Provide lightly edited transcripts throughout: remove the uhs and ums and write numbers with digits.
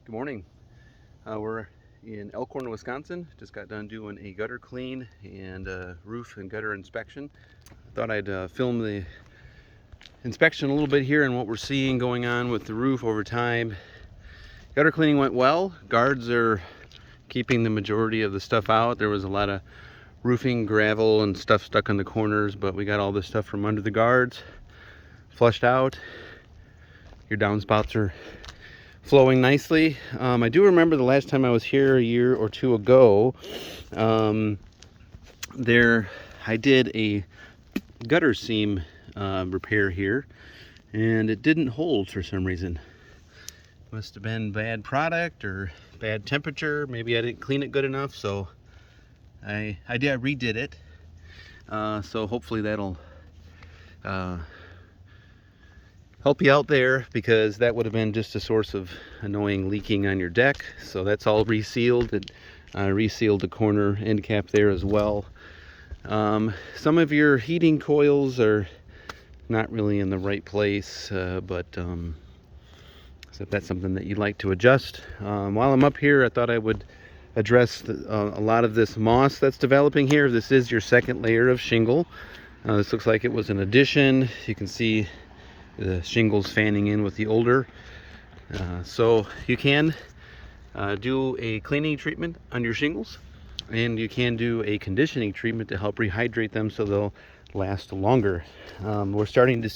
Good morning. We're in Elkhorn, Wisconsin. Just got done doing a gutter clean and roof and gutter inspection. I thought I'd film the inspection a little bit here and what we're seeing going on with the roof over time. Gutter cleaning went well. Guards are keeping the majority of the stuff out. There was a lot of roofing, gravel, and stuff stuck in the corners, but we got all this stuff from under the guards flushed out. Your downspouts are flowing nicely. I do remember the last time I was here a year or two ago, I did a gutter seam repair here, and it didn't hold for some reason. Must have been bad product or bad temperature. Maybe I didn't clean it good enough, so I redid it. So hopefully that'll help you out there, because that would have been just a source of annoying leaking on your deck. So that's all resealed. It resealed the corner end cap there as well. Some of your heating coils are not really in the right place, but so if that's something that you'd like to adjust. While I'm up here, I thought I would address a lot of this moss that's developing here. This is your second layer of shingle. This looks like it was an addition. You can see the shingles fanning in with the older. So you can do a cleaning treatment on your shingles, and you can do a conditioning treatment to help rehydrate them so they'll last longer. We're starting to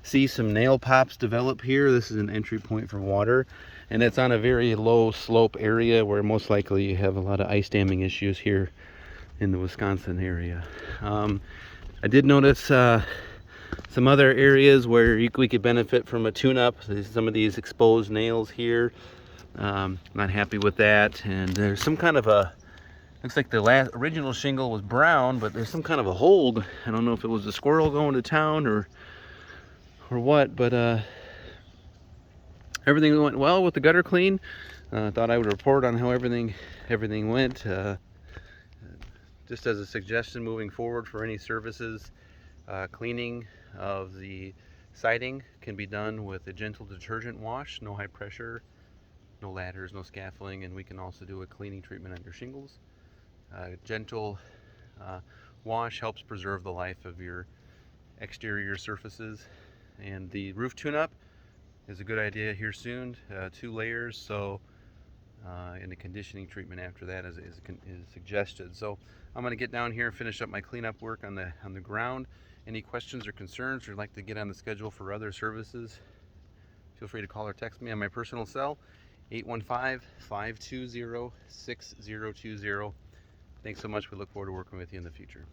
see some nail pops develop here. This is an entry point for water, and it's on a very low slope area where most likely you have a lot of ice damming issues here in the Wisconsin area. I did notice some other areas where we could benefit from a tune-up. Some of these exposed nails here, not happy with that. And there's some kind of looks like the original shingle was brown, but there's some kind of a hold. I don't know if it was a squirrel going to town or what, but everything went well with the gutter clean. Thought I would report on how everything went. Just as a suggestion moving forward for any services, cleaning of the siding can be done with a gentle detergent wash, no high pressure, no ladders, no scaffolding, and we can also do a cleaning treatment on your shingles. Gentle wash helps preserve the life of your exterior surfaces, and the roof tune-up is a good idea here soon. 2 layers, so and a conditioning treatment after that is suggested. So I'm going to get down here and finish up my cleanup work on the ground. Any questions or concerns, or you'd like to get on the schedule for other services, feel free to call or text me on my personal cell, 815-520-6020. Thanks so much. We look forward to working with you in the future.